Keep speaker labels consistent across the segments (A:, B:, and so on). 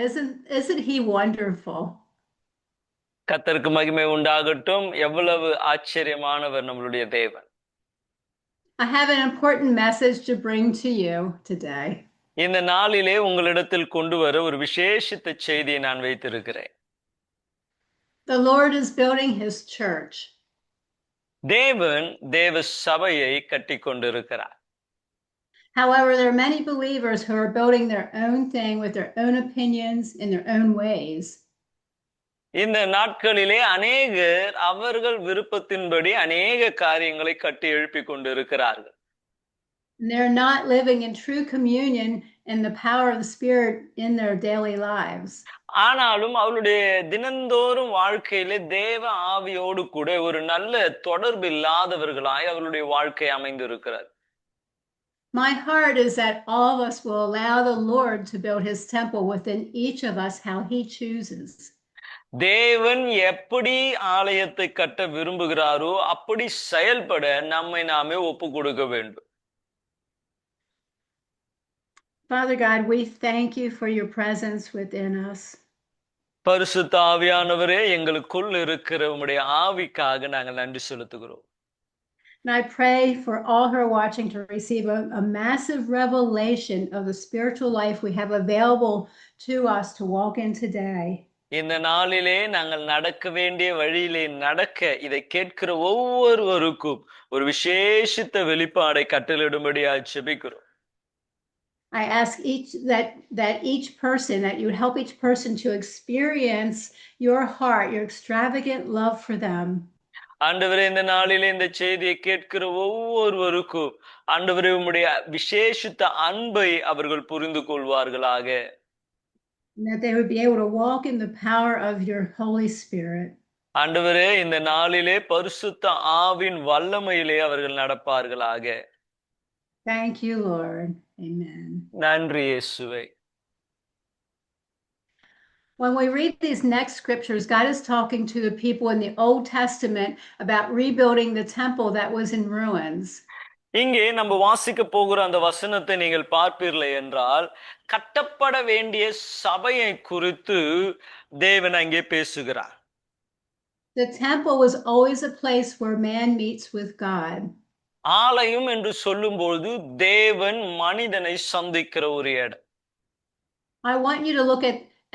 A: Isn't he wonderful?
B: கர்த்தருக்கு மகிமை உண்டாகட்டும். எவ்வளவு ஆச்சரியமானவர் நம்மளுடைய தேவன்.
A: I have an important message to bring to you today.
B: இந்த நாளிலே உங்களிடத்தில் கொண்டு வர ஒரு விசேஷித்த செய்தியை நான் வைத்திருக்கிறேன்.
A: The Lord is building his church.
B: தேவன் தேவ சபையை கட்டி கொண்டிருக்கிறார்.
A: However, there are many believers who are building their own thing with their own opinions in their own ways.
B: இந்த நாட்களிலே அநேகர் அவர்கள் விருப்பத்தின்படி அநேக காரியங்களை கட்டி எழுப்பி கொண்டிருக்கிறார்கள்.
A: They're not living in true communion and the power of the Spirit in their daily lives.
B: ஆனாலும் அவளுடைய தினந்தோறும் வாழ்க்கையிலே தேவ ஆவியோடு கூட ஒரு நல்ல தொடர்பு இல்லாதவர்களாய் அவளுடைய வாழ்க்கை அமைந்திருக்கிறது.
A: My heart is that all of us will allow the Lord to build his temple within each of us how he chooses.
B: தேவன் எப்படி ஆலயத்தை கட்ட விரும்புகிறாரோ அப்படி செயல்பட நம்மை நாமே ஒப்பு கொடுக்க வேண்டும்.
A: Father God, we thank you for your presence within us.
B: பரிசுத்த ஆவியானவரே, எங்களுக்குள் இருக்கிற உம்முடைய ஆவிக்காக நாங்கள் நன்றி செலுத்துகிறோம்.
A: And I pray for all who are watching to receive a massive revelation of the spiritual life we have available to us to walk in today.
B: இந்த நாளிலே நாங்கள் நடக்க வேண்டிய வழியிலே நடக்க இதை கேட்கிற ஒவ்வொருவருக்கும் ஒரு விசேஷித்த வெளிப்பாடை கட்டளையிடும்படியாக ஜெபிக்கிறோம்.
A: I ask each person that you would help each person to experience your heart, your extravagant love for them.
B: ஆண்டவரே, இந்த நாளிலே இந்த செய்தியை கேட்கிற ஒவ்வொருவருக்கும் ஆண்டவரே உம்முடைய விசேஷித்த அன்பை அவர்கள் புரிந்து கொள்வார்களாக.
A: And that they would be able to walk in the power of your Holy Spirit.
B: ஆண்டவரே, இந்த நாளிலே பரிசுத்த ஆவின் வல்லமையிலே அவர்கள் நடப்பார்களாக.
A: Thank you, Lord. Amen.
B: நன்றி இயேசுவே.
A: When we read these next scriptures, God is talking to the people in the Old Testament about rebuilding the temple that was in ruins.
B: இங்கே நம்ம வாசிக்க போகிற அந்த வசனத்தை நீங்கள் பார்ப்பீர்களே என்றால் கட்டப்பட வேண்டிய சபையை குறித்து தேவன் அங்கே பேசுகிறார்.
A: The temple was always a place where man meets with God.
B: ஆலயம் என்று சொல்லும்போது தேவன் மனிதனை சந்திக்கிற ஒரு இடம்.
A: I want you to look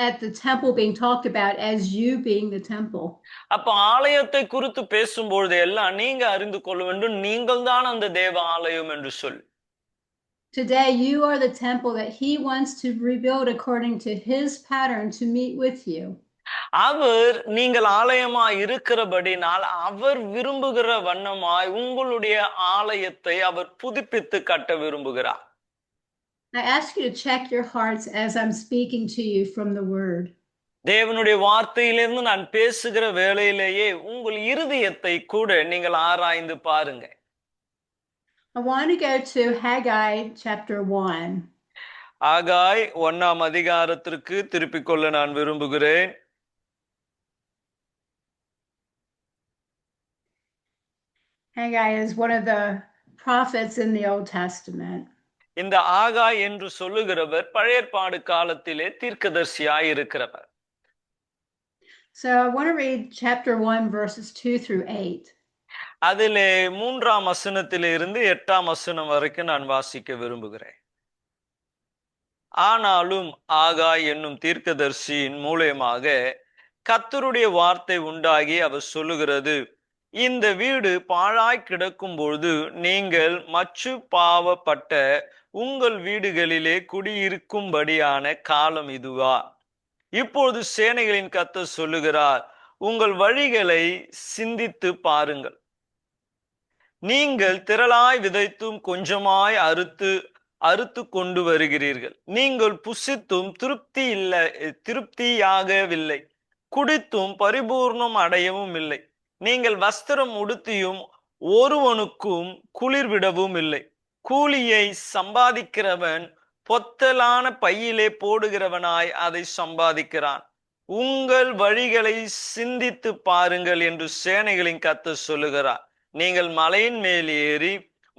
A: at the temple being talked about as you being the temple.
B: அப்ப ஆலயத்தை குறித்து பேசும்பொழுது எல்லாம் நீங்க அறிந்து கொள்ள வேண்டும், நீங்கள் தான் அந்த தேவ ஆலயம் என்று சொல்லி.
A: Today you are the temple that he wants to rebuild according to his pattern to meet with you.
B: அவர் நீங்கள் ஆலயமாய் இருக்கிறபடினால் அவர் விரும்புகிற வண்ணமாய் உங்களுடைய ஆலயத்தை அவர் புதுப்பித்து கட்ட விரும்புகிறார்.
A: I ask you to check your hearts as I'm speaking to you from the word.
B: தேவனுடைய வார்த்தையிலிருந்து நான் பேசுகிற வேளையிலேயே உங்கள் இருதயத்தை கூட நீங்கள் ஆராய்ந்து பாருங்க.
A: I want to go to Haggai chapter 1.
B: ஆகாய் 1ஆம் அதிகாரத்திற்கு திருப்பிக் கொள்ள நான் விரும்புகிறேன்.
A: Haggai is one of the prophets in the Old Testament.
B: இந்த ஆகாய் என்று சொல்லுகிறவர் பழைய ஏற்பாடு காலத்திலே தீர்க்கதரிசியாய் இருக்கிறவர்.
A: So I want to read chapter 1 verses 2 through 8.
B: அதிலே 3ஆம் வசனத்திலிருந்து 8ஆம் வசனம் வரைக்கும் நான் வாசிக்க விரும்புகிறேன். ஆனாலும் ஆகாய் என்னும் தீர்க்கதரிசியின் மூலமாக கர்த்தருடைய வார்த்தை உண்டாகி அவர் சொல்லுகிறது, இந்த வீடு பாழாய் கிடக்கும் பொழுது நீங்கள் மச்சு பாவப்பட்ட உங்கள் வீடுகளிலே குடியிருக்கும்படியான காலம் இதுவா? இப்பொழுது சேனைகளின் கர்த்தர் சொல்லுகிறார், உங்கள் வழிகளை சிந்தித்து பாருங்கள். நீங்கள் திரளாய் விதைத்தும் கொஞ்சமாய் அறுத்து கொண்டு வருகிறீர்கள். நீங்கள் புசித்தும் திருப்தியாகவில்லை, குடித்தும் பரிபூர்ணம் அடையவும் இல்லை. நீங்கள் வஸ்திரம் உடுத்தியும் ஒருவனுக்கும் குளிர் விடவும் இல்லை. கூலியை சம்பாதிக்கிறவன் பொத்தலான பையிலே போடுகிறவனாய் அதை சம்பாதிக்கிறான். உங்கள் வழிகளை சிந்தித்து பாருங்கள் என்று சேனைகளின் கர்த்தர் சொல்லுகிறார். நீங்கள் மலையின் மேல் ஏறி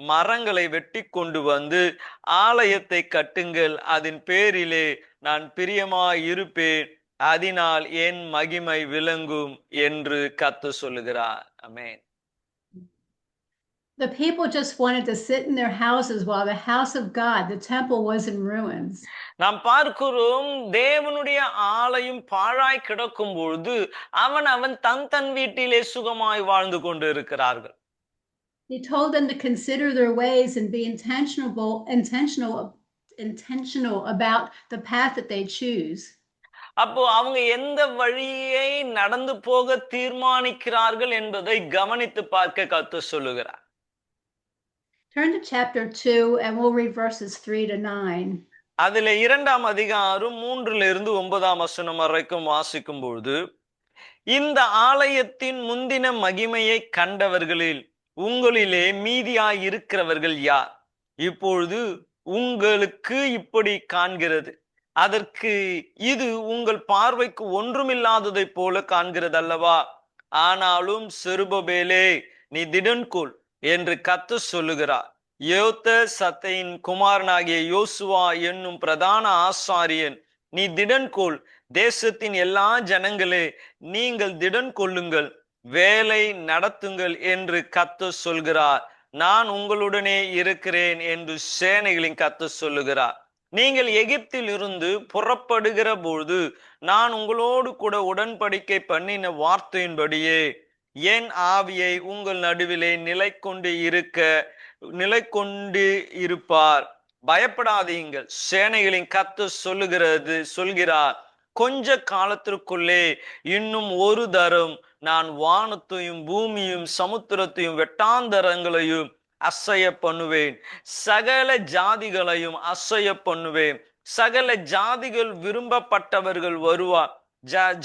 B: மரங்களை வெட்டி கொண்டு வந்து ஆலயத்தை கட்டுங்கள், அதன் பேரிலே நான் பிரியமாய் இருப்பேன், அதனால் என் மகிமை விளங்கும் என்று கர்த்தர் சொல்லுகிறார். ஆமென்.
A: The people just wanted to sit in their houses while the house of God, the temple, was in ruins.
B: நாம் பார்க்கிறோம், தேவனுடைய ஆலயம் பாழாய் கிடக்கும் பொழுது அவன் தன் தன் வீட்டிலே சுகமாய் வாழ்ந்து கொண்டு இருக்கிறார்கள்.
A: He told them to consider their ways and be intentional about the path that they choose.
B: அப்போ அவங்க எந்த வழியை நடந்து போக தீர்மானிக்கிறார்கள் என்பதை கவனித்து பார்க்க கர்த்தர் சொல்லுகிறார்.
A: Turn to chapter 2 and we'll read verses 3 to 9.
B: அதிலே 2ஆம் அதிகாரம் 3லிருந்து 9ஆம் வசனம் வரைக்கும் வாசிக்கும் பொழுது, இந்த ஆலயத்தின் முந்தின மகிமையை கண்டவர்களில் உங்களிலே மீதியாய் இருக்கிறவர்கள் யார்? இப்பொழுது உங்களுக்கு இப்படி காண்கிறது, அதற்கு இது உங்கள் பார்வைக்கு ஒன்றுமில்லாததை போல காண்கிறது அல்லவா? ஆனாலும் செருபபேலே, நீ திடன்கொள் என்று கர்த்தர் சொல்லுகிறார். யோத்த சத்தையின் குமாரனாகிய யோசுவா என்னும் பிரதான ஆசாரியன், நீ திடன்கொள், தேசத்தின் எல்லா ஜனங்களே நீங்கள் திடன் கொள்ளுங்கள், வேலை நடத்துங்கள் என்று கர்த்தர் சொல்கிறார். நான் உங்களுடனே இருக்கிறேன் என்று சேனைகளின் கர்த்தர் சொல்லுகிறார். நீங்கள் எகிப்தில் இருந்து புறப்படுகிற பொழுது நான் உங்களோடு கூட உடன்படிக்கை பண்ணின வார்த்தையின்படியே என் ஆவியை உங்கள் நடுவிலே நிலை கொண்டு இருப்பார். பயப்படாதீங்கள், சேனைகளின் கர்த்தர் சொல்கிறார், கொஞ்ச காலத்திற்குள்ளே இன்னும் ஒரு தரம் நான் வானத்தையும் பூமியும் சமுத்திரத்தையும் வெட்டாந்தரங்களையும் அசைய பண்ணுவேன், சகல ஜாதிகளையும் அசைய பண்ணுவேன். சகல ஜாதிகள் விரும்பப்பட்டவர்கள் வருவார்,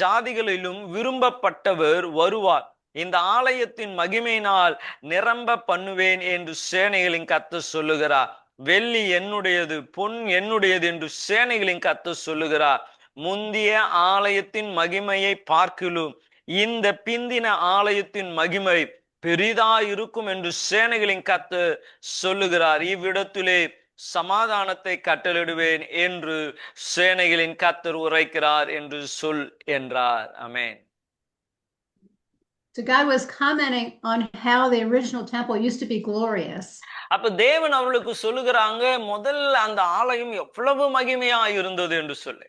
B: ஜாதிகளிலும் விரும்பப்பட்டவர் வருவார். இந்த ஆலயத்தின் மகிமையினால் நிரம்ப பண்ணுவேன் என்று சேனைகளின் கர்த்தர் சொல்லுகிறார். வெள்ளி என்னுடையது, பொன் என்னுடையது என்று சேனைகளின் கர்த்தர் சொல்லுகிறார். முந்திய ஆலயத்தின் மகிமையை பார்க்கிலும் இந்த பிந்தின ஆலயத்தின் மகிமை பெரிதா இருக்கும் என்று சேனைகளின் கர்த்தர் சொல்லுகிறார். இவ்விடத்திலே சமாதானத்தை கட்டளிடுவேன் என்று சேனைகளின் கர்த்தர் உரைக்கிறார் என்று சொல் என்றார். ஆமென்.
A: So God was commenting on how the original temple used to be glorious.
B: அப்ப தேவன் அவளுக்கு சொல்லுகிறாங்க, முதல்ல அந்த ஆலயம் எவ்வளவு மகிமையா இருந்தது என்று சொல்லி.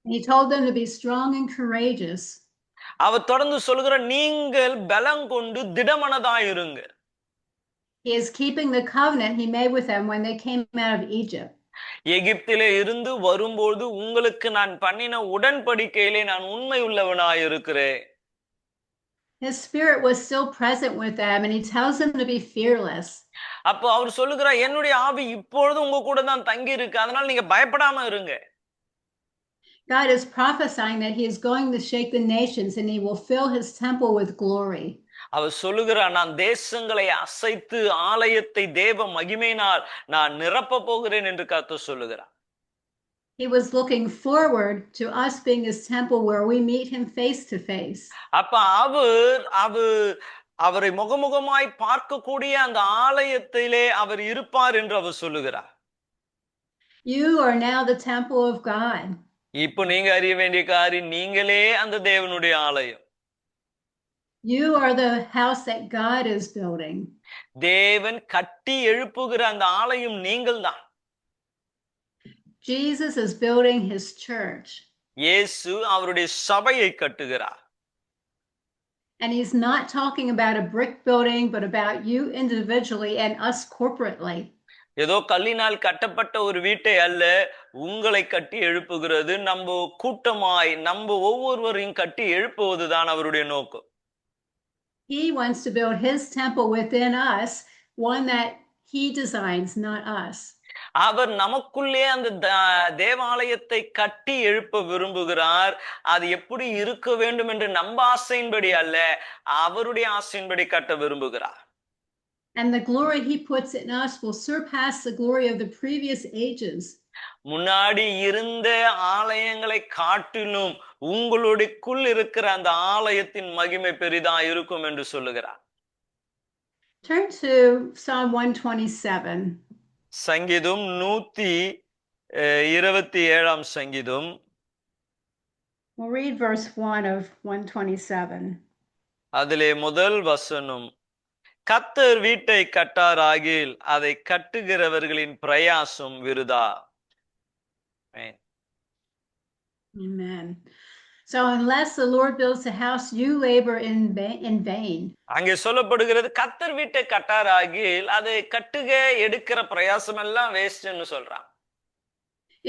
A: He told them to be strong and courageous.
B: அவர் தொடர்ந்து சொல்லுகிற, நீங்கள் பலம் கொண்டு திடமனதாய் இருங்க.
A: He is keeping the covenant he made with them when they came out of Egypt.
B: எகிப்திலே இருந்து வரும்போது உங்களுக்கு நான் பண்ணின உடன்படிக்கையிலே நான் உண்மை உள்ளவனாய் இருக்கிறேன்.
A: His spirit was still present with them and he tells them to be fearless.
B: அப்போ அவர் சொல்லுகிறார், என்னுடைய ஆவி இப்பொழுது உங்க கூட தான் தங்கி இருக்கு, அதனால நீங்க பயப்படாம இருங்க.
A: God is prophesying that he is going to shake the nations and he will fill his temple with glory.
B: அவர் சொல்லுகிறார், நான் தேசங்களை அசைத்து ஆலயத்தை தேவ மகிமையினால் நான் நிரப்ப போகிறேன் என்று கர்த்தர் சொல்லுகிறார்.
A: He was looking forward to us being his temple where we meet him face to face.
B: அப்ப அவரை முகமுகமாய் பார்க்கக்கூடிய அந்த ஆலயத்திலே அவர் இருப்பார் என்று அவர் சொல்லுகிறார்.
A: You are now the temple of God.
B: இப்போ நீங்க அறிய வேண்டிய காரியம், நீங்களே அந்த தேவனுடைய ஆலயம்.
A: You are the house that God is building.
B: தேவன் கட்டி எழுப்புகிற அந்த ஆலயம் நீங்கள் தான்.
A: Jesus is building his church.
B: இயேசு அவருடைய சபையை கட்டுகிறார்.
A: And he's not talking about a brick building, but about you individually and us corporately.
B: ஏதோ கல்லினால் கட்டப்பட்ட ஒரு வீட்டை அல்ல, உங்களை கட்டி எழுப்புகிறது. நம்ம கூட்டமாய் நம்ம ஒவ்வொருவரையும் கட்டி எழுப்புவதுதான் அவருடைய நோக்கம்.
A: He wants to build his temple within us, one that he designs, not us.
B: அவர் நமக்குள்ளே அந்த தேவாலயத்தை கட்டி எழுப்ப விரும்புகிறார். அது எப்படி இருக்க வேண்டும் என்று நம்ம ஆசையின்படி அல்ல, அவருடைய ஆசையின்படி கட்ட விரும்புகிறார்.
A: And the glory he puts in us will surpass the glory of the previous ages.
B: முன்னாடி இருந்த ஆலயங்களை காட்டிலும் உங்களுடைக்குள் இருக்கிற அந்த ஆலயத்தின் மகிமை பெரிதா இருக்கும் என்று சொல்லுகிறார்.
A: Turn to Psalm 127.
B: சங்கீதம் 127 சங்கீதம்.
A: We'll read verse 1 of 127.
B: அதிலே முதல் வசனம், கர்த்தர் வீட்டை கட்டாராகில் அதை கட்டுகிறவர்களின் பிரயாசம் விருதா. Amen.
A: Amen. So unless the Lord builds the house, you labor in vain.
B: அங்கே சொல்லப்படுகிறது, கர்த்தர் வீட்டை கட்டாராகில் அதை கட்டுக எடுக்கிற பிரயாசம் எல்லாம் வேஸ்ட்னு சொல்றான்.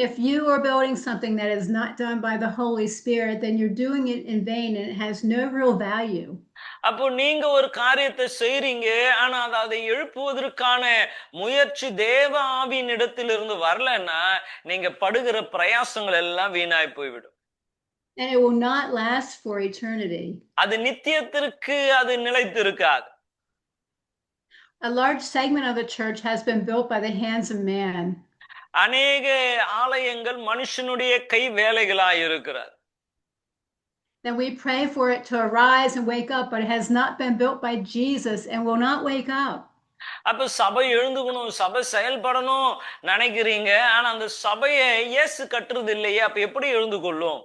A: If you are building something that is not done by the Holy Spirit, then you're doing it in vain and it has no real value.
B: அப்போ நீங்க ஒரு காரியத்தை செய்றீங்க, ஆனா அதை எழுப்புவதற்கான முயற்சி தேவ ஆவியின் இடத்திலிருந்து வரலன்னா நீங்க படுகிற பிரயாசங்கள் எல்லாம் வீணாய் போய்விடும்.
A: And it will not last for eternity.
B: அது நித்தியத்திற்கு அது நிலைத்து இருக்காது.
A: A large segment of the church has been built by the hands of man.
B: அநேக ஆலயங்கள் மனுஷனுடைய கை வேலைகளாய் இருக்கிறது.
A: Then we pray for it to arise and wake up, but it has not been built by Jesus and will not wake up.
B: அப்ப சபை எழுந்துக்கணும், சபை செயல்படணும் நினைக்கிறீங்க, ஆனா அந்த சபையை இயேசு கட்டுறது இல்லையே, அப்ப எப்படி எழுந்து கொள்ளும்?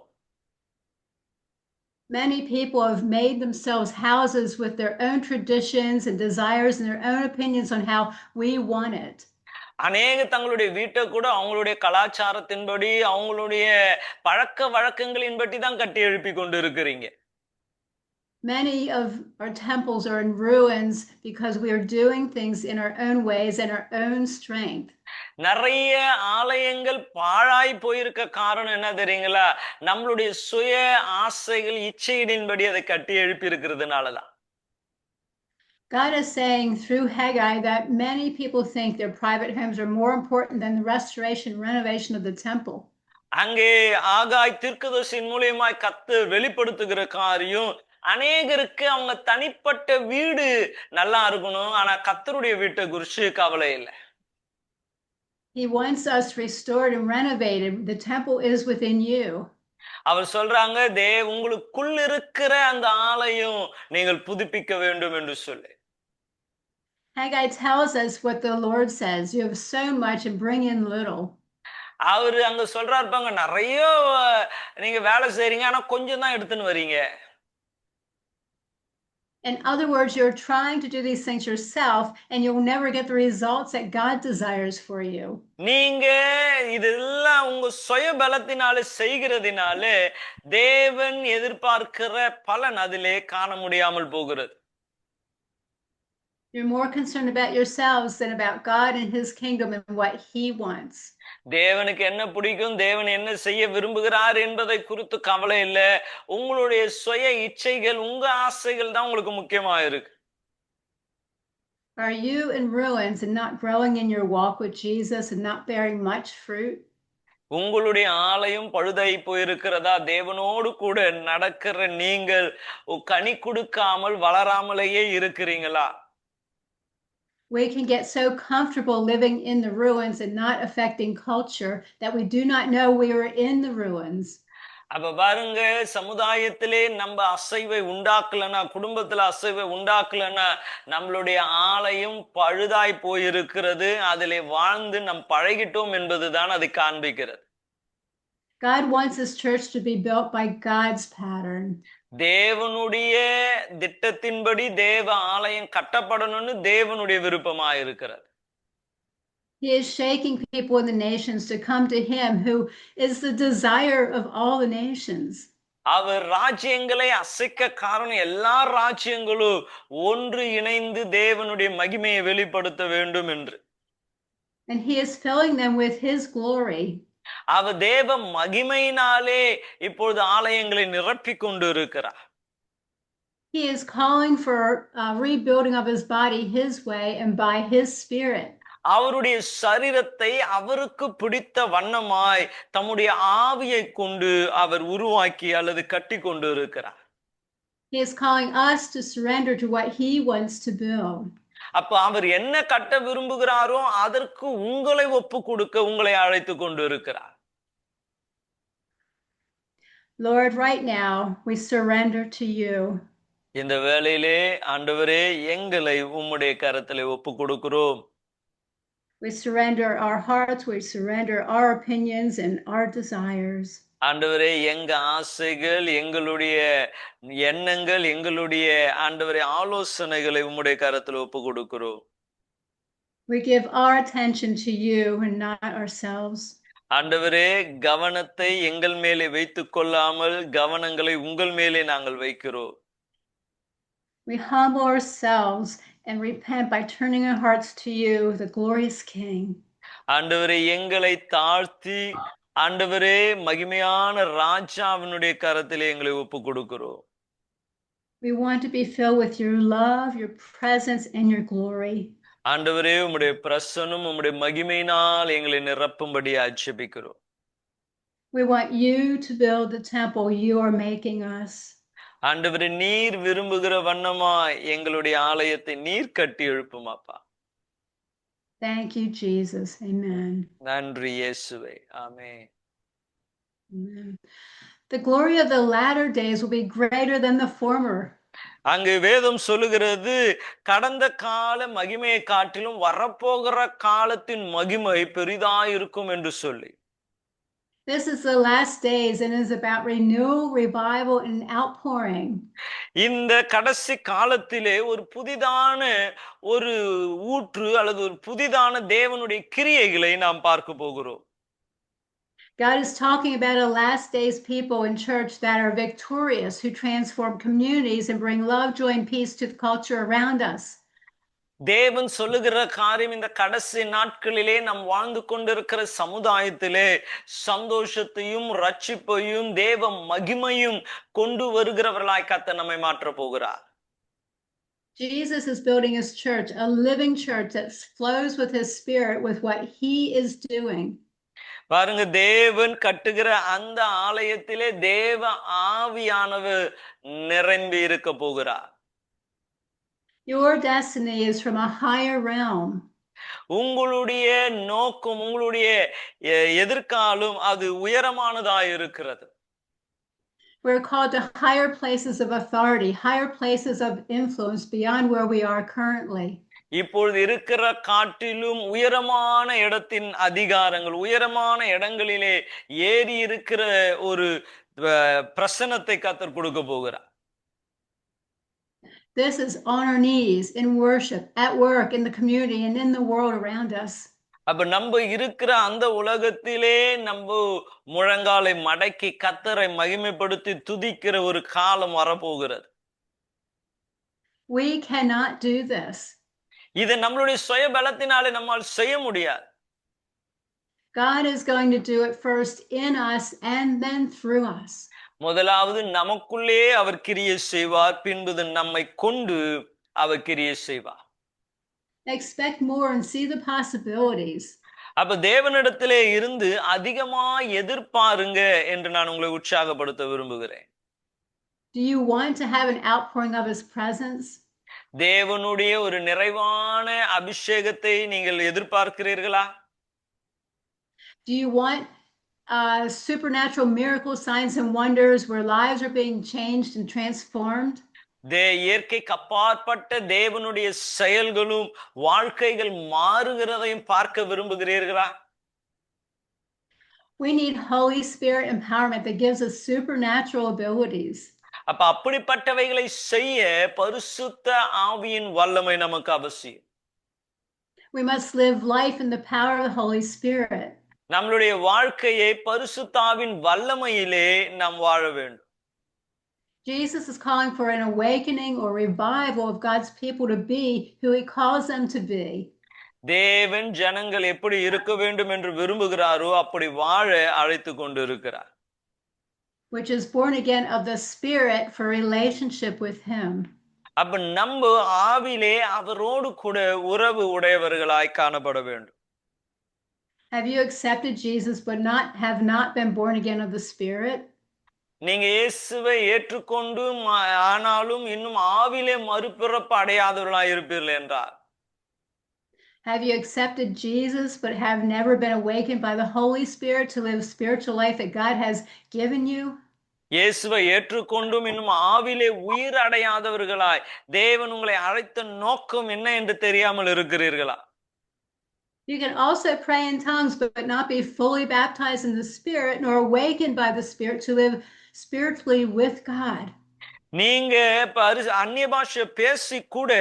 A: Many people have made themselves houses with their own traditions and desires and their own opinions on how we want it.
B: அநேக தங்களுடைய வீட்டை கூட அவங்களுடைய கலாச்சாரத்தின்படி அவங்களுடைய பழக்க வழக்கங்களின்படி தான் கட்டி எழுப்பி கொண்டு இருக்கிறீங்க.
A: Many of our temples are in ruins because we are doing things in our own ways and our own strength.
B: நிறைய ஆலயங்கள் பாழாய் போயிருக்க காரணம் என்ன தெரியுங்களா? நம்மளுடைய சுய ஆசைகள் இச்சையின்படி அதை கட்டி எழுப்பி இருக்கிறதுனாலதான்.
A: God is saying through Haggai that many people think their private homes are more important than the restoration and renovation of the temple.
B: அங்கே ஆகாய் தீர்க்கதரிசியின் மூலமாய் கர்த்தர் வெளிப்படுத்துகிற காரியம், அநேகருக்கு அவங்க தனிப்பட்ட வீடு நல்லா இருக்கணும், ஆனா கர்த்தருடைய வீட்டை குறித்து கவலை இல்லை.
A: He wants us restored and renovated. The temple is within you.
B: அவர் சொல்றாங்க, உங்களுக்குள் இருக்கிற அந்த ஆலயம் நீங்கள் புதுப்பிக்க வேண்டும் என்று சொல்லி.
A: Haggai tells us what the Lord says. You have sown much and bring in little.
B: அவரு அங்க சொல்றாருப்பாங்க, நிறைய நீங்க வேலை செய்றீங்க, ஆனா கொஞ்சம் தான் எடுத்துன்னு வரீங்க.
A: In other words, you're trying to do these things yourself and you'll never get the results that God desires for you.
B: நீங்க இதெல்லாம் உங்க சுய பலத்தினால செய்கிறதினால தேவன் எதிர்பார்க்கிற பலன் அதிலே காண முடியாமல் போகிறது.
A: You're more concerned about yourselves than about God and his kingdom and what he wants.
B: தேவனுக்கு என்ன பிடிக்கும், தேவன் என்ன செய்ய விரும்புகிறார் என்பதை குறித்து கவலை இல்லை. உங்களுடைய சுய இச்சைகள், உங்க ஆசைகள் தான் உங்களுக்கு முக்கியமா இருக்கு.
A: Are you in ruins and not growing in your walk with Jesus and not bearing much fruit?
B: உங்களுடைய ஆலயம் பழுதாய் போயிருக்கிறதா? தேவனோடு கூட நடக்கிற நீங்கள் கனி கொடுக்காமல் வளராமலேயே இருக்கிறீங்களா?
A: We can get so comfortable living in the ruins and not affecting culture that we do not know we are in the ruins.
B: அப்ப பாருங்க, சமுதாயத்திலே நம்ம அசைவை உண்டாக்கலன்னா, குடும்பத்துல அசைவை உண்டாக்கலன்னா நம்மளுடைய ஆலயம் பழுதாய் போயிருக்கிறது, அதிலே வாழ்ந்து நம் பழகிட்டோம் என்பதுதான் அதை காண்பிக்கிறது.
A: God wants his church to be built by God's pattern.
B: தேவனுடைய திட்டத்தின்படி தேவ ஆலயம் கட்டப்படணும்னு தேவனுடைய விருப்பமா இருக்கிறது.
A: He is shaking people in the nations to come to him who is the desire of all the nations.
B: அவர் ராஜ்யங்களை அசைக்க காரணம் எல்லா ராஜ்யங்களும் ஒன்று இணைந்து தேவனுடைய மகிமையை வெளிப்படுத்த வேண்டும் என்று.
A: And he is filling them with his glory.
B: அவர் தேவ மகிமையினாலே இப்பொழுது ஆலயங்களை நிரப்பிக் கொண்டு இருக்கிறார்.
A: He is calling for rebuilding of his body his way and by his spirit.
B: அவருடைய சரீரத்தை அவருக்கு பிடித்த வண்ணமாய் தம்முடைய ஆவியை கொண்டு அவர் உருவாக்கி அல்லது கட்டி கொண்டு இருக்கிறார்.
A: He is calling us to surrender to what he wants to build.
B: அப்ப அவர் என்ன கட்ட விரும்புகிறாரோ அதற்கு உங்களை ஒப்பு கொடுக்க உங்களை அழைத்து கொண்டு இருக்கிறார்.
A: Lord, right now we surrender to you.
B: இந்த வேளையிலே ஆண்டவரே எங்களை உம்முடைய கரத்திலே ஒப்பு கொடுக்கிறோம்.
A: We surrender our hearts, we surrender our opinions and our desires.
B: ஆண்டவரே எங்க ஆசைகள், எங்களுடைய எண்ணங்கள், எங்களுடைய ஆண்டவரே ஆலோசனைகளை உம்முடைய கரத்தில் ஒப்பு கொடுக்கிறோம்.
A: We give our attention to you and not ourselves.
B: ஆண்டவரே கவனத்தை எங்கள் மேலே வைத்துக் கொள்ளாமல் கவனங்களை உங்கள் மேலே நாங்கள் வைக்கிறோம்.
A: We humble ourselves and repent by turning our hearts to you, the glorious King.
B: ஆண்டவரே எங்களை தாழ்த்தி ஆண்டவரே மகிமையான ராஜாவினுடைய கரத்திலே எங்களை ஒப்பு கொடுக்கிறோம்.
A: We want to be filled with your love, your presence and your glory.
B: ஆண்டவரே உம்முடைய பிரசன்னம் உம்முடைய மகிமையினால் எங்களை நிரப்பும்படி ஜெபிக்கிறோம்.
A: We want you to build the temple you are making us.
B: ஆண்டவரே நீர் விரும்புகிற வண்ணமாய் எங்களுடைய ஆலயத்தை நீர் கட்டி எழுப்பும் அப்பா.
A: Thank you, Jesus. Amen.
B: நன்றி இயேசுவே. ஆமென்.
A: Amen. The glory of the latter days will be greater than the former.
B: அங்கு வேதம் சொல்லுகிறது கடந்த கால மகிமையை காட்டிலும் வரப்போகிற காலத்தின் மகிமை பெரிதாயிருக்கும் என்று சொல்லி.
A: This is the last days and is about renewal, revival and outpouring.
B: இந்த கடைசி காலத்திலே ஒரு புதிதான ஒரு ஊற்று அல்லது ஒரு புதிதான தேவனுடைய கிரியைகளை நாம் பார்க்க போகிறோம்.
A: God is talking about a last days people in church that are victorious, who transform communities and bring love, joy, and peace to the culture around us.
B: தேவன் சொல்லுகிற காரியம் இந்த கடைசி நாட்களிலே நாம் வாழ்ந்து கொண்டிருக்கிற சமுதாயத்திலே சந்தோஷத்தையும் ரட்சிப்பையும் தேவ மகிமையும் கொண்டு வருகிறவர்களாய் கர்த்தர் நம்மை மாற்ற போகிறார்.
A: Jesus is building his church, a living church that flows with his spirit with what he is doing.
B: பாருங்க, தேவன் கட்டுகிற அந்த ஆலயத்திலே தேவ ஆவியானவர் நிரம்பி இருக்க போகிறார்.
A: Your destiny is from a higher realm.
B: உங்களுடைய நோக்கம், உங்களுடைய எதிர்காலம் அது உயரமானதாய் இருக்கிறது.
A: We're called to higher places of authority, higher places of influence beyond where we are currently.
B: இப்பொழுது இருக்கிற காட்டிலும் உயரமான இடத்தின் அதிகாரங்கள், உயரமான இடங்களிலே ஏறி இருக்கிற ஒரு பிரசன்னத்தை கர்த்தர் கொடுக்க போகிறார்.
A: This is on our knees in worship, at work, in the community, and in the world around us.
B: அப்ப நம்ம இருக்கிற அந்த உலகத்திலே நம்ம முழங்காலை மடக்கி கர்த்தரை மகிமைப்படுத்தி துதிக்கிற ஒரு காலம் வரப்போகிறது.
A: We cannot do this.
B: இது நம்மளுடைய சுய பலத்தினாலே நம்மால் செய்ய முடியாது.
A: God is going to do it first in us and then through us.
B: முதலாவது நமக்குள்ளே அவர் கிரியை செய்வார், பின்பு நம்மை கொண்டு அவர் கிரியை செய்வார்.
A: Expect more and see the possibilities.
B: அப்ப தேவனிடத்திலே இருந்து அதிகமா எதிர்பாருங்க என்று நான் உங்களை உற்சாகப்படுத்த விரும்புகிறேன்.
A: Do you want to have an outpouring of his presence?
B: தேவனுடைய ஒரு நிறைவான அபிஷேகத்தை நீங்கள் எதிர்பார்க்கிறீர்களா?
A: Do you want supernatural miracles, signs and wonders where lives are being changed and transformed?
B: இயற்கைக்கு அப்பாற்பட்ட தேவனுடைய செயல்களும் வாழ்க்கைகள் மாறுகிறதையும் பார்க்க விரும்புகிறீர்களா?
A: We need Holy Spirit empowerment that gives us supernatural abilities.
B: அப்ப அப்படிப்பட்டவைகளை செய்ய பரிசுத்த ஆவியின் வல்லமை நமக்கு அவசியம்.
A: We must live life in the power of the Holy Spirit.
B: நம்மளுடைய வாழ்க்கையை பரிசுத்த ஆவியின் வல்லமையிலே நாம் வாழ வேண்டும்.
A: Jesus is calling for an awakening or revival of God's people to be who he calls them to be.
B: தேவன் ஜனங்கள் எப்படி இருக்க வேண்டும் என்று விரும்புகிறாரோ அப்படி வாழ அழைத்து கொண்டு இருக்கிறார்.
A: Which is born again of the Spirit for relationship with him.
B: அப்ப நம்ம ஆவிலே அவரோடு கூட உறவு உடையவர்களாய் காணப்பட வேண்டும்.
A: Have you accepted Jesus but have not been born again of the Spirit?
B: நீங்க இயேசுவை ஏற்றுக்கொண்டு ஆனாலும் இன்னும் ஆவிலே மறுபிறப்பு அடையாதவர்களாய் இருப்பீர்கள் என்றார்.
A: Have you accepted Jesus but have never been awakened by the Holy Spirit to live spiritual life that God has given you?
B: இயேசுவை ஏற்றுக்கொண்டும் இன்னும் ஆவிலே உயிர் அடையாதவர்களாய் தேவன் உங்களை அழைத்த நோக்கம் என்ன என்று தெரியாமல் இருக்கிறீர்களா?
A: You can also pray in tongues, but not be fully baptized in the Spirit, nor awakened by the Spirit to live spiritually with God.
B: நீங்க அந்நிய பாஷை பேசி கூட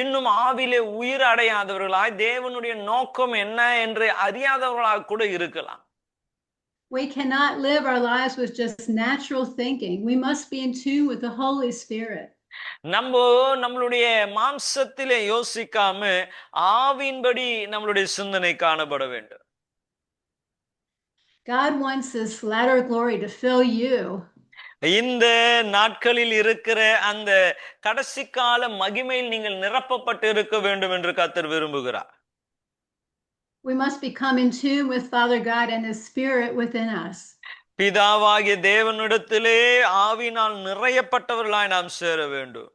B: இன்னும் ஆவிலே உயிர் அடையாதவர்களாய் தேவனுடைய நோக்கம் என்ன என்று அறியாதவர்களாக கூட இருக்கலாம்.
A: We cannot live our lives with just natural thinking. We must be in tune with the Holy Spirit.
B: நம்மளுடைய மாம்சத்திலே யோசிக்காம ஆவியின்படி நம்மளுடைய சிந்தனை காணப்பட வேண்டும்.
A: God wants this latter glory to fill you.
B: இந்த நாட்களில் இருக்கிற அந்த கடைசி கால மகிமையில் நீங்கள் நிரப்பப்பட்டு இருக்க வேண்டும் என்று கர்த்தர் விரும்புகிறார்.
A: We must become in tune with Father God and His Spirit within us.
B: பிதாவாகிய தேவனிடத்திலே ஆவியினால் நிறையப்பட்டவர்களாய் நாம் சேர வேண்டும்.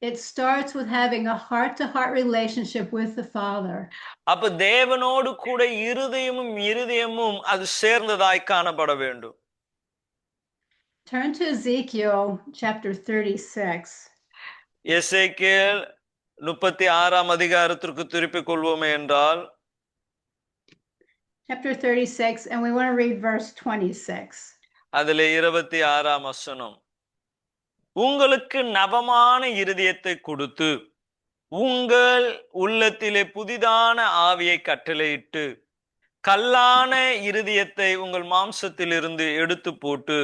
A: It starts with having a heart-to-heart relationship with the Father.
B: அப்ப தேவனோடு கூட இருதயமும் அது சேர்ந்ததாய் காணப்பட வேண்டும்.
A: Turn to Ezekiel chapter 36.
B: எசேக்கியேல் 36ஆம் அதிகாரத்திற்கு திருப்பிக் கொள்வோமே என்றால்
A: Chapter 36, and we want to read verse 26.
B: அதிலே 26ஆம் வசனம். உங்களுக்கு நவமான இருதயத்தை கொடுத்து உங்கள் உள்ளத்திலே புதிதான ஆவியை கட்டளையிட்டு கல்லான இருதயத்தை உங்கள் மாம்சத்திலிருந்து எடுத்து போட்டு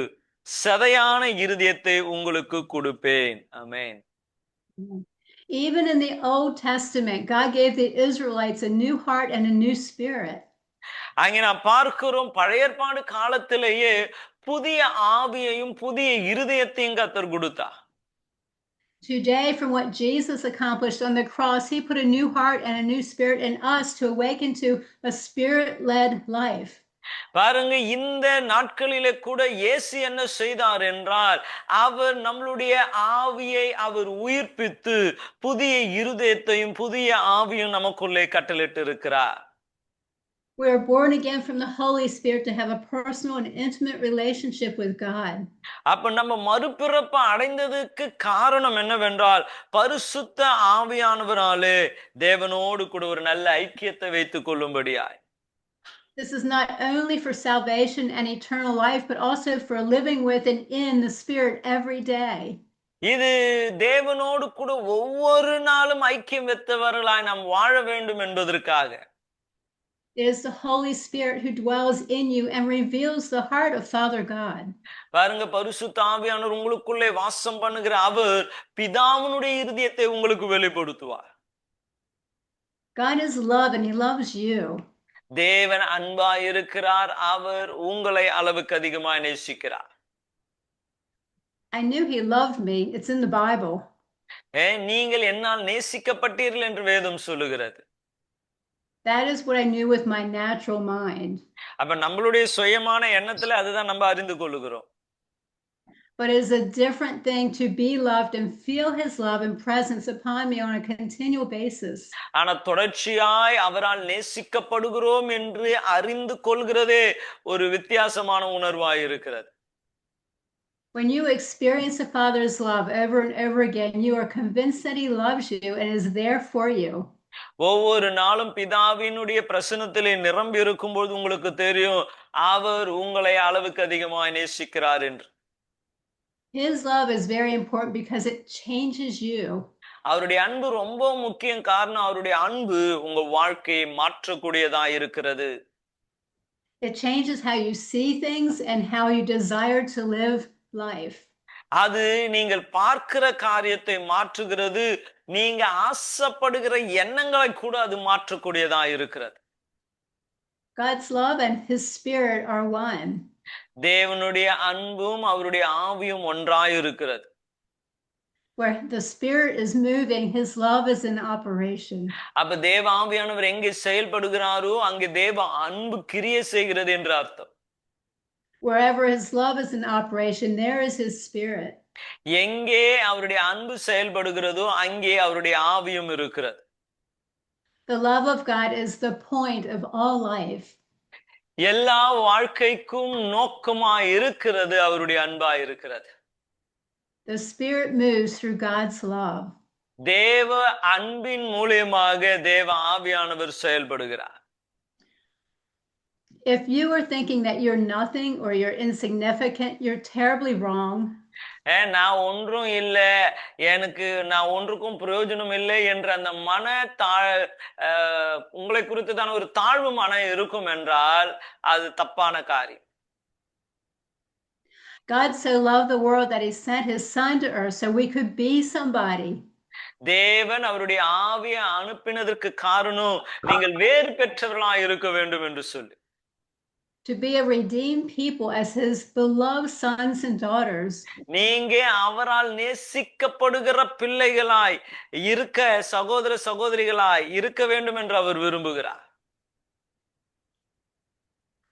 B: சதையான இருதயத்தை உங்களுக்கு கொடுப்பேன். ஆமென்.
A: Even in the Old Testament, God gave the Israelites a new heart and a new spirit.
B: அங்கே நாம் பார்க்கிறோம் பழைய ஏற்பாடு காலத்திலேயே புதிய ஆவியையும் புதிய இருதயத்தையும் கர்த்தர் கொடுத்தார்.
A: Today, from what Jesus accomplished on the cross, He put a new heart and a new spirit in us to awaken to a spirit-led life.
B: பாருங்க, இந்த நாட்களிலே கூட இயேசு என்ன செய்தார் என்றால் அவர் நம்மளுடைய ஆவியை அவர் உயிர்ப்பித்து புதிய இருதயத்தையும் புதிய ஆவியும் நமக்குள்ளே கட்டளையிட்டு இருக்கிறார்.
A: We are born again from the Holy Spirit to have a personal and intimate relationship with God.
B: அப்ப நம்ம மறுபிறப்பு அடைந்ததுக்கு காரணம் என்னவென்றால் பரிசுத்த ஆவியானவராலே தேவனோடு கூட ஒரு நல்ல ஐக்கியத்தை வைத்துக் கொள்ளும்படியாய்.
A: This is not only for salvation and eternal life, but also for living with and in the Spirit every day.
B: இது தேவனோடு கூட ஒவ்வொரு நாளும் ஐக்கியம் வைத்தவர்களாய் நாம் வாழ வேண்டும் என்பதற்காக.
A: It is the Holy Spirit who dwells in you and reveals the heart of Father God.
B: பாருங்க, பரிசுத்த ஆவியானவர் உங்களுக்குள்ளே வாசம் பண்ணுகிற அவர் பிதாவினுடைய இருதயத்தை உங்களுக்கு வெளிப்படுத்துவார்.
A: God is love and He loves you.
B: தேவன் அன்பாய் இருக்கிறார், அவர் உங்களை அளவுக்கு அதிகமாய் நேசிக்கிறார்.
A: I knew He loved me. It's in the Bible.
B: நீங்கள் என்னால் நேசிக்கப்பட்டீர்கள் என்று வேதம் சொல்லுகிறது.
A: That is what I knew with my natural mind.
B: அப்ப நம்மளுடைய சுயமான எண்ணத்துல அதுதான் நம்ம அறிந்து கொள்ளுகிறோம்.
A: But it is a different thing to be loved and feel His love and presence upon me on a continual basis.
B: ஆனா தொடர்ச்சியாய் அவரால் நேசிக்கப்படுகிறோம் என்று அறிந்து கொள்கிறதே ஒரு வித்தியாசமான உணர்வாய் இருக்கிறது.
A: When you experience the Father's love over and over again, you are convinced that He loves you and is there for you.
B: ஒவ்வொரு நாளும் பிதாவினுடைய பிரசன்னத்திலே நிரம்பி இருக்கும்போது உங்களுக்கு தெரியும் அவர் உங்களை அளவுக்கு அதிகமாய் நேசிக்கிறார் என்று.
A: His love is very important because it changes you.
B: அவருடைய அன்பு ரொம்ப முக்கியம். காரணம் அவருடைய அன்பு உங்க வாழ்க்கையை மாற்றக்கூடியதா இருக்கிறது.
A: It changes how you see things and how you desire to live life.
B: அது நீங்கள் பார்க்கிற காரியத்தை மாற்றுகிறது, நீங்க ஆசைப்படுகிற எண்ணங்களை கூட அது மாற்றக்கூடியதா இருக்கிறது.
A: God's love and His Spirit are one.
B: தேவனுடைய அன்பும் அவருடைய ஆவியும் ஒன்றாய் இருக்கிறது.
A: Where the Spirit is moving, His love is in operation.
B: அப்ப தேவ ஆவியானவர் எங்கே செயல்படுகிறாரோ அங்கே தேவ அன்பு கிரியை செய்கிறது என்று அர்த்தம்.
A: Wherever His love is in operation, there is His Spirit.
B: எங்கே அவருடைய அன்பு செயல்படுகிறதோ அங்கே அவருடைய ஆவியும் இருக்கிறது.
A: The love of God is the point of all life.
B: எல்லா வாழ்க்கைக்கும் நோக்கமாய் இருக்கிறது அவருடைய அன்பாய் இருக்கிறது.
A: The Spirit moves through God's love.
B: தேவ அன்பின் மூலியமாக தேவ ஆவியானவர் செயல்படுகிறார்.
A: If you are thinking that you're nothing or you're insignificant, you're terribly wrong.
B: நான் ஒன்றும் இல்ல, நான் ஒன்றுக்கும் பிரயோஜனம் இல்லை என்ற அந்த உங்களை குறித்துதான் ஒரு தாழ்வு மனம் இருக்கும் என்றால் அது தப்பான காரியம்.
A: God so loved the world that he sent his son to earth so we could be somebody.
B: தேவன் அவருடைய ஆவியை அனுப்பினதற்கு காரணம் நீங்கள் வேறு பெற்றவர்களாய் இருக்க வேண்டும் என்று சொல்லி.
A: To be a redeemed people as his beloved sons and daughters.
B: நீங்க அவரால் நேசிக்கப்படுகிற பிள்ளைகளாய் இருக்க, சகோதர சகோதரிகளாய் இருக்க வேண்டும் என்று அவர் விரும்புகிறார்.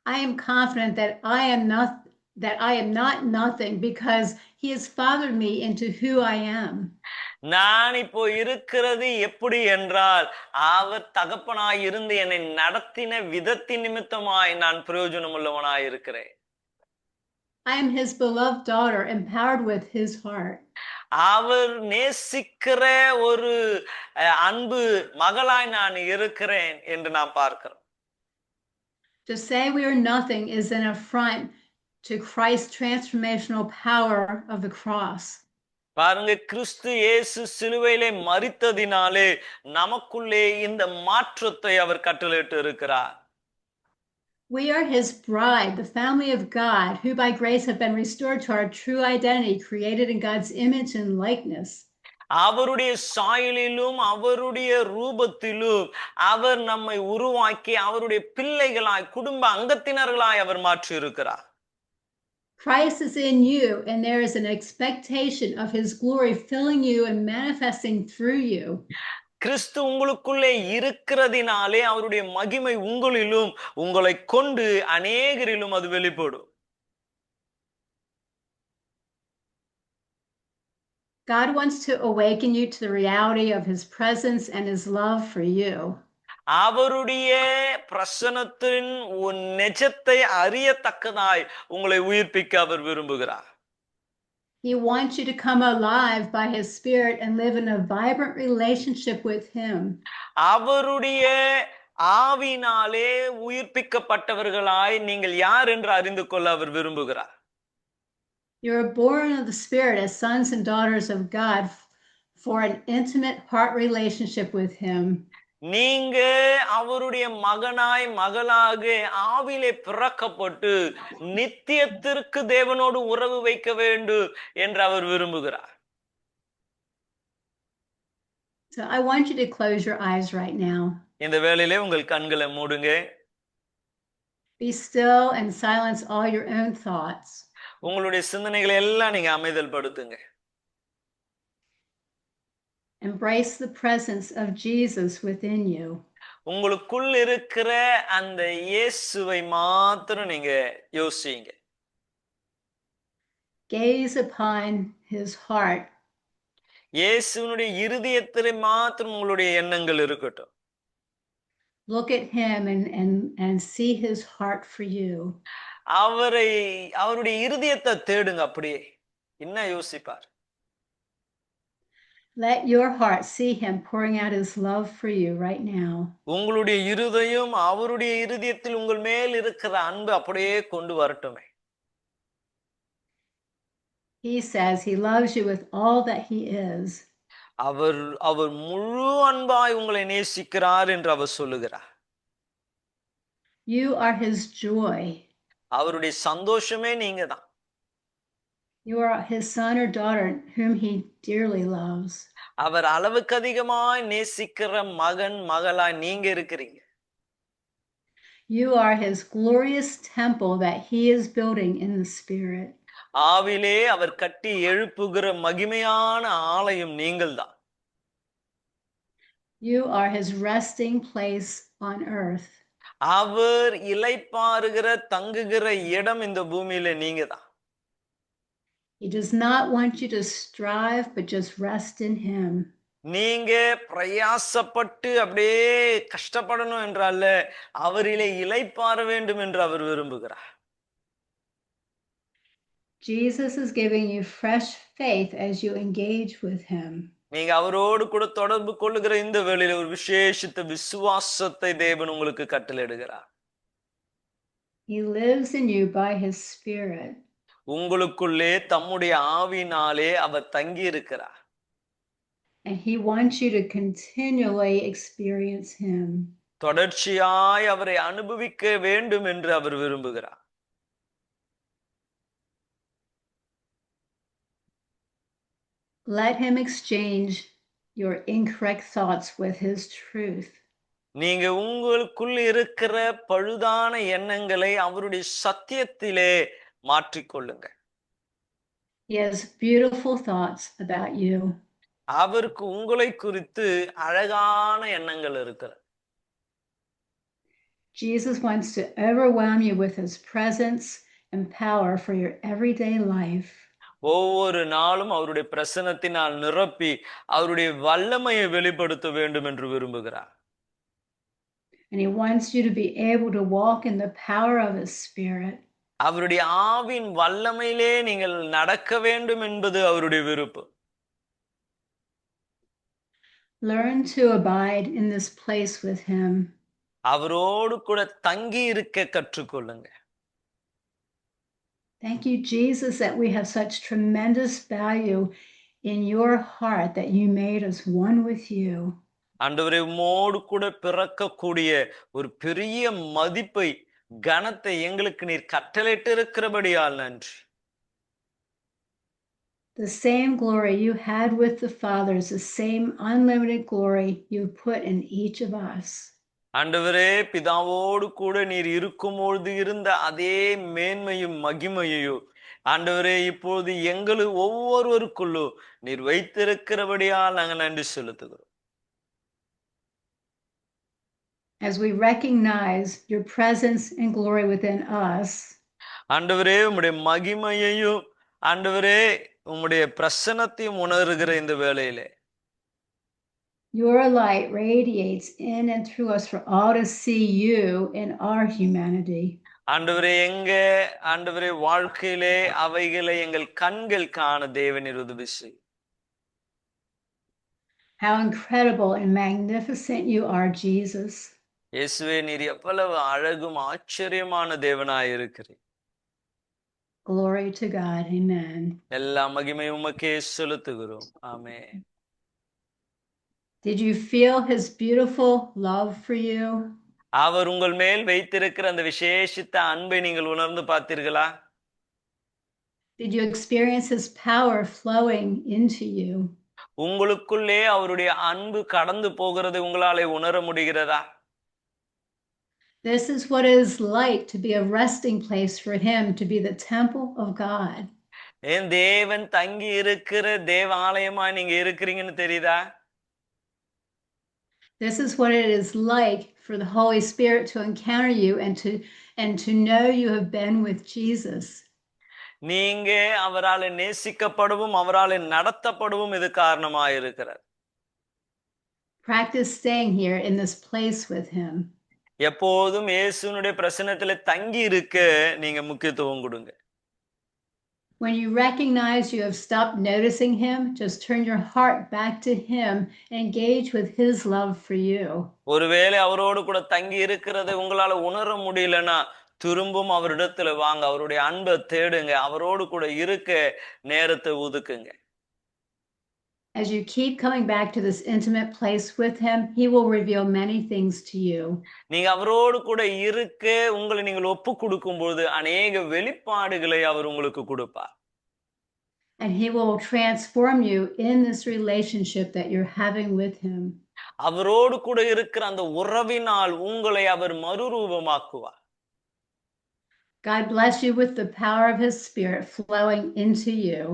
A: I am confident that I am not nothing because he has fathered me into who I am.
B: நான் இப்போ இருக்கிறது எப்படி என்றால் அவர் தகப்பனாய் இருந்து என்னை நடத்தின விதத்தின் நிமித்தமாய் நான் பிரயோஜனம் உள்ளவனாய் இருக்கிறேன்.
A: I am his beloved daughter empowered with his heart.
B: அவர் நேசிக்கிற ஒரு அன்பு மகளாய் நான் இருக்கிறேன் என்று நாம் பார்க்கிறோம்.
A: To say we are nothing is an affront to Christ's transformational power of the cross.
B: பாருங்க, கிறிஸ்து இயேசு சிலுவையிலே மரித்ததினாலே நமக்குள்ளே இந்த மாற்றத்தை அவர் கட்டளையிட்டு இருக்கிறார்.
A: We are his bride, the family of God, who by grace have been restored to our true identity, created in God's image and likeness.
B: அவருடைய சாயலிலும் அவருடைய ரூபத்திலும் அவர் நம்மை உருவாக்கி அவருடைய பிள்ளைகளாய் குடும்ப அங்கத்தினர்களாய் அவர் மாற்றி இருக்கிறார்.
A: Christ is in you, and there is an expectation of his glory filling you and manifesting through you.
B: கிறிஸ்து உங்களுக்குள்ளே இருக்கிறதினாலே அவருடைய மகிமை உங்களிலும் உங்களை கொண்டு அநேகரிலும் அது வெளிப்படும்.
A: God wants to awaken you to the reality of his presence and his love for you.
B: அவருடைய பிரசன்னத்தின் நிஜத்தை அறியத்தக்கதாய் உங்களை உயிர்ப்பிக்க அவர் விரும்புகிறார்.
A: He wants you to come alive by his spirit and live in a vibrant relationship with him.
B: அவருடைய ஆவினாலே உயிர்ப்பிக்கப்பட்டவர்களாய் நீங்கள் யார் என்று அறிந்து கொள்ள அவர் விரும்புகிறார்.
A: You are born of the Spirit as sons and daughters of God for an intimate heart relationship with him.
B: நீங்க அவருடைய மகனாய் மகளாக ஆவிலே பிறக்கப்பட்டு நித்தியத்திற்கு தேவனோடு உறவு வைக்க வேண்டும் என்று அவர் விரும்புகிறார்.
A: So I want you to close your eyes right now.
B: இந்த வேளையிலே உங்கள் கண்களை மூடுங்க.
A: Be still and silence all your own thoughts.
B: உங்களுடைய சிந்தனைகளை எல்லாம் நீங்க அமைதல் படுத்துங்க.
A: Embrace the presence of Jesus within you.
B: உங்களுக்குள் இருக்கிற அந்த இயேசுவை மாத்திரம் நீங்க யோசிங்க.
A: Gaze upon his heart.
B: இயேசுவினுடைய இருதயத்திலே மாத்திரம் உங்களுடைய எண்ணங்கள் இருக்கட்டும்.
A: Look at him and see his heart for you.
B: அவருடைய இருதயத்தை தேடுங்க. அப்படியே என்ன யோசிப்பார்?
A: Let your heart see him pouring out his love for you right now.
B: உங்களுடைய இருதயம் அவருடைய இருதயத்தில் உங்கள் மேல் இருக்கிற அன்பு அப்படியே கொண்டு வரட்டுமே.
A: He says he loves you with all that he is.
B: அவர் முழு அன்பாய் உங்களை நேசிக்கிறார் என்று அவர் சொல்லுகிறார்.
A: You are his joy.
B: அவருடைய சந்தோஷமே நீங்க தான்.
A: You are his son or daughter whom he dearly loves.
B: அவர் அளவுக்கு அதிகமாய் நேசிக்கிற மகன் மகளாய் நீங்க இருக்கிறீங்க.
A: You are his glorious temple that he is building in the spirit.
B: ஆவிலே அவர் கட்டி எழுப்புகிற மகிமையான ஆலயம் நீங்கள்தான்.
A: You are his resting place on earth.
B: அவர் இளைப்பாறுகிற தங்குகிற இடம் இந்த பூமியில நீங்க தான்.
A: He does not want you to strive but just rest in him.
B: நீங்க பிரயாசப்பட்டு அப்படியே கஷ்டப்படணும் என்றால, அவரிலே இளைப்பாற வேண்டும் என்று அவர் விரும்புகிறார்.
A: Jesus is giving you fresh faith as you engage with him.
B: நீங்க அவரோடு கூட தொடர்பு கொள்ளுகிற இந்த வேளையில ஒரு விசேஷித்த விசுவாசத்தை தேவன் உங்களுக்கு கட்டளையிடுகிறார்.
A: He lives in you by his spirit.
B: உங்களுக்குள்ளே தம்முடைய ஆவியினாலே அவர் தங்கி இருக்கிறார்.
A: And he wants you to continually experience him.
B: தொடர்ச்சியாய் அவரை அனுபவிக்க வேண்டும் என்று அவர் விரும்புகிறார்.
A: Let him exchange your incorrect thoughts with his truth.
B: நீங்க உங்களுக்குள் இருக்கிற பழுதான எண்ணங்களை அவருடைய சத்தியத்திலே மாற்றிக்கொள்ளுங்க.
A: He has beautiful thoughts about you.
B: அவருக்கு உங்களை குறித்து அழகான எண்ணங்கள் இருக்கிறது.
A: Jesus wants to overwhelm you with his presence and power for your everyday life.
B: ஒவ்வொரு நாளும் அவருடைய பிரசன்னத்தினால் நிரப்பி அவருடைய வல்லமையை வெளிப்படுத்த வேண்டும் என்று விரும்புகிறார்.
A: And he wants you to be able to walk in the power of his spirit.
B: அவருடைய ஆவின் வல்லமையிலே நீங்கள் நடக்க வேண்டும் என்பது அவருடைய விருப்பம்.
A: Learn to abide in this place with him.
B: அவரோடு கூட தங்கி இருக்க கற்றுக்கொள்ளுங்க.
A: Thank you, Jesus, that we have such tremendous value in your heart that you made us one with you.
B: ஆண்டவரே, உம்மோடு கூட பிறக்கக்கூடிய ஒரு பெரிய மதிப்பை கனத்தை எங்களுக்கு நீர் கட்டளையிட்டு இருக்கிறபடியால் நன்றி.
A: The same glory you had with the fathers, the same unlimited glory you put in each of us.
B: ஆண்டவரே, பிதாவோடு கூட நீர் இருக்கும்பொழுது இருந்த அதே மேன்மையும் மகிமையையும் ஆண்டவரே இப்போது எங்களுக்கு ஒவ்வொருவருக்குள்ளும் நீர் வைத்திருக்கிறபடியால் நாங்கள் நன்றி செலுத்துகிறோம்.
A: As we recognize your presence and glory within us,
B: ஆண்டவரே, உம்முடைய மகிமையையும் ஆண்டவரே உம்முடைய பிரசன்னத்தையும் உணர்கிற இந்த வேளையிலே
A: your light radiates in and through us for all to see you in our humanity.
B: ஆண்டவரே, எங்க ஆண்டவரே வாழ்க்கையிலே அவைகளை எங்கள் கண்கள் காண தேவனீர் உதவி செய்.
A: How incredible and magnificent you are, Jesus.
B: இயேசுவே, நீர் எவ்வளவு அழகும் ஆச்சரியமான தேவனாய் இருக்கிறீர்.
A: Glory to God. Amen.
B: எல்லா மகிமை உமக்கே செலுத்துகிறோம். ஆமென்.
A: Did you feel his beautiful love for you?
B: அவர் உங்கள் மேல் வைத்திருக்கிற அந்த விசேஷித்த அன்பை நீங்கள் உணர்ந்து பார்த்தீர்களா?
A: Did you experience his power flowing into you?
B: உங்களுக்குள்ளே அவருடைய அன்பு கடந்து போகிறது உங்களாலே உணர முடிகிறதா?
A: This is what it is like to be a resting place for him, to be the temple of God.
B: என் தேவன் தங்கி இருக்கிற தேவாலயமா நீங்க இருக்கிறீங்கன்னு தெரியுதா?
A: This is what it is like for the Holy Spirit to encounter you and to know you have been with Jesus.
B: நீங்க அவரால் நேசிக்கப்படவும் அவரால் நடத்தப்படவும் இது காரணமாக இருக்கிறது.
A: Practice staying here in this place with him.
B: எப்போதும் இயேசுனுடைய பிரசன்னத்திலே தங்கி இருக்க நீங்க முக்கியத்துவம் கொடுங்க.
A: When you recognize you have stopped noticing him, just turn your heart back to him and engage with his love for you.
B: ஒருவேளை அவரோடு கூட தங்கி இருக்கிறதை உங்களால உணர முடியலன்னா திரும்பவும் அவரிடத்துல வாங்க, அவருடைய அன்பை தேடுங்க, அவரோடு கூட இருக்க நேரத்தை ஒதுக்குங்க.
A: As you keep coming back to this intimate place with him, he will reveal many things to you.
B: நீங்க அவரோடு கூட இருக்க உங்களை நீங்கள் ஒப்பு கொடுக்கும்போது அநேக வெளிப்பாடுகளை அவர் உங்களுக்கு கொடுப்பார்.
A: And he will transform you in this relationship that you're having with him.
B: அவரோடு கூட இருக்கிற அந்த உறவினால் உங்களை அவர் மறுரூபமாக்குவார்.
A: God bless you with the power of his spirit flowing into you.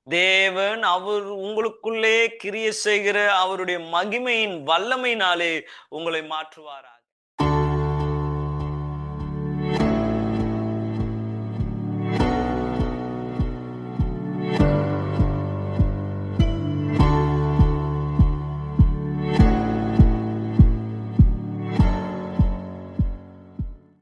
B: தேவன் அவர் உங்களுக்குள்ளே கிரியை செய்கிற அவருடைய மகிமையின் வல்லமையினாலே உங்களை மாற்றுவாராக.